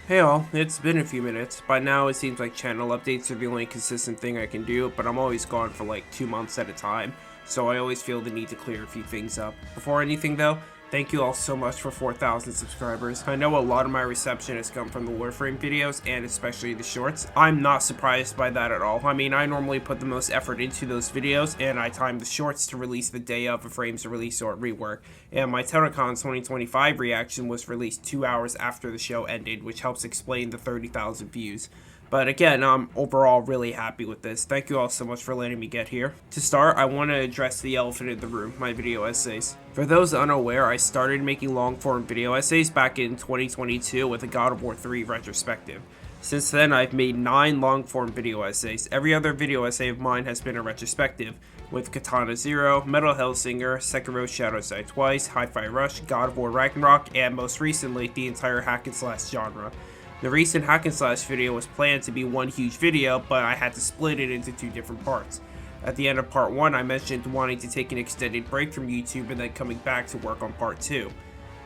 Hey all, it's been a few minutes. By now it seems like channel updates are the only consistent thing I can do, but I'm always gone for like 2 months at a time, so I always feel the need to clear a few things up. Before anything though, thank you all so much for 4,000 subscribers. I know a lot of my reception has come from the Warframe videos, and especially the shorts. I'm not surprised by that at all. I mean, I normally put the most effort into those videos, and I time the shorts to release the day of a frame's release or rework. And my TerraCon 2025 reaction was released 2 hours after the show ended, which helps explain the 30,000 views. But again, I'm overall really happy with this. Thank you all so much for letting me get here. To start, I want to address the elephant in the room, my video essays. For those unaware, I started making long-form video essays back in 2022 with a God of War 3 retrospective. Since then, I've made 9 long-form video essays. Every other video essay of mine has been a retrospective, with Katana Zero, Metal Hellsinger, Sekiro Shadows Die Twice, Hi-Fi Rush, God of War Ragnarok, and most recently, the entire hack-and-slash genre. The recent hack-and-slash video was planned to be one huge video, but I had to split it into 2 different parts. At the end of part 1, I mentioned wanting to take an extended break from YouTube and then coming back to work on part 2.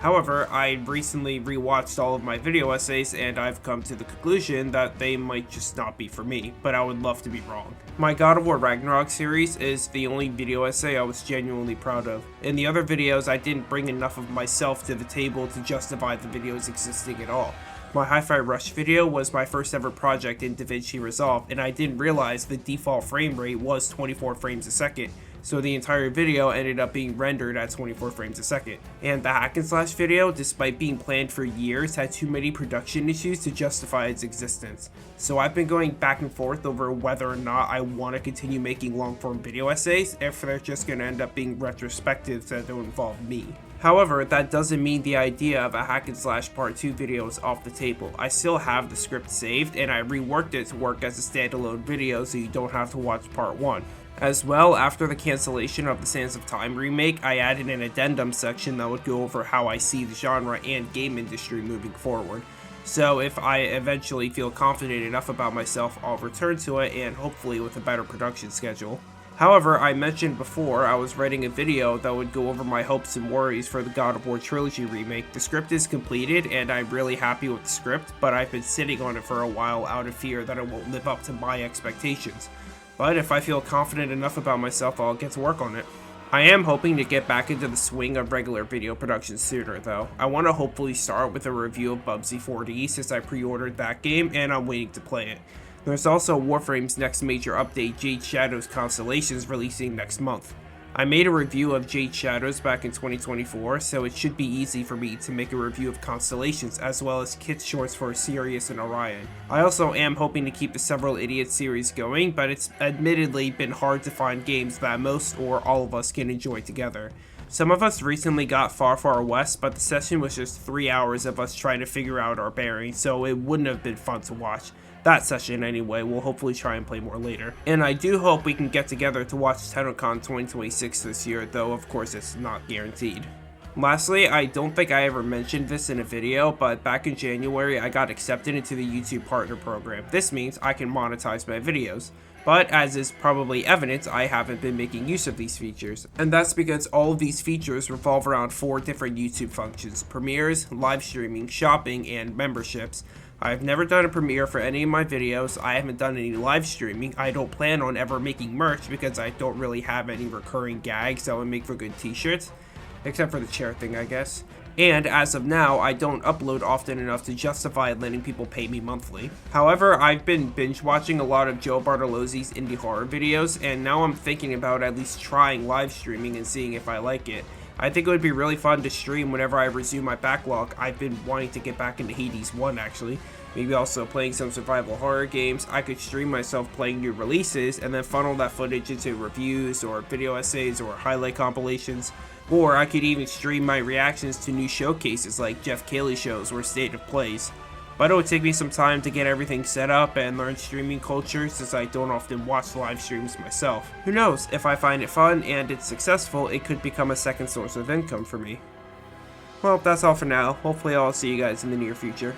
However, I recently rewatched all of my video essays and I've come to the conclusion that they might just not be for me, but I would love to be wrong. My God of War Ragnarok series is the only video essay I was genuinely proud of. In the other videos, I didn't bring enough of myself to the table to justify the videos existing at all. My Hi-Fi Rush video was my first ever project in DaVinci Resolve, and I didn't realize the default frame rate was 24 frames a second, so the entire video ended up being rendered at 24 frames a second. And the hack and slash video, despite being planned for years, had too many production issues to justify its existence. So I've been going back and forth over whether or not I want to continue making long form video essays, if they're just going to end up being retrospectives that don't involve me. However, that doesn't mean the idea of a hack and slash part 2 video is off the table. I still have the script saved and I reworked it to work as a standalone video so you don't have to watch part 1. As well, after the cancellation of the Sands of Time remake, I added an addendum section that would go over how I see the genre and game industry moving forward. So if I eventually feel confident enough about myself, I'll return to it, and hopefully with a better production schedule. However, I mentioned before I was writing a video that would go over my hopes and worries for the God of War Trilogy remake. The script is completed and I'm really happy with the script, but I've been sitting on it for a while out of fear that it won't live up to my expectations. But if I feel confident enough about myself, I'll get to work on it. I am hoping to get back into the swing of regular video production sooner though. I want to hopefully start with a review of Bubsy 4D since I pre-ordered that game and I'm waiting to play it. There's also Warframe's next major update, Jade Shadows Constellations, releasing next month. I made a review of Jade Shadows back in 2024, so it should be easy for me to make a review of Constellations as well as kit shorts for Sirius and Orion. I also am hoping to keep the Several Idiots series going, but it's admittedly been hard to find games that most or all of us can enjoy together. Some of us recently got Far Far West, but the session was just 3 hours of us trying to figure out our bearings, so it wouldn't have been fun to watch. That session anyway, we'll hopefully try and play more later. And I do hope we can get together to watch TennoCon 2026 this year, though of course it's not guaranteed. Lastly, I don't think I ever mentioned this in a video, but back in January I got accepted into the YouTube Partner Program. This means I can monetize my videos. But as is probably evident, I haven't been making use of these features. And that's because all of these features revolve around 4 different YouTube functions: premieres, live streaming, shopping, and memberships. I've never done a premiere for any of my videos, I haven't done any live streaming, I don't plan on ever making merch because I don't really have any recurring gags that would make for good t-shirts. Except for the chair thing, I guess. And as of now, I don't upload often enough to justify letting people pay me monthly. However, I've been binge watching a lot of Joe Bartolozzi's indie horror videos, and now I'm thinking about at least trying live streaming and seeing if I like it. I think it would be really fun to stream whenever I resume my backlog. I've been wanting to get back into Hades 1 actually. Maybe also playing some survival horror games. I could stream myself playing new releases and then funnel that footage into reviews or video essays or highlight compilations. Or I could even stream my reactions to new showcases like Jeff Keighley shows or State of Plays. But it would take me some time to get everything set up and learn streaming culture since I don't often watch live streams myself. Who knows, if I find it fun and it's successful, it could become a second source of income for me. Well, that's all for now. Hopefully I'll see you guys in the near future.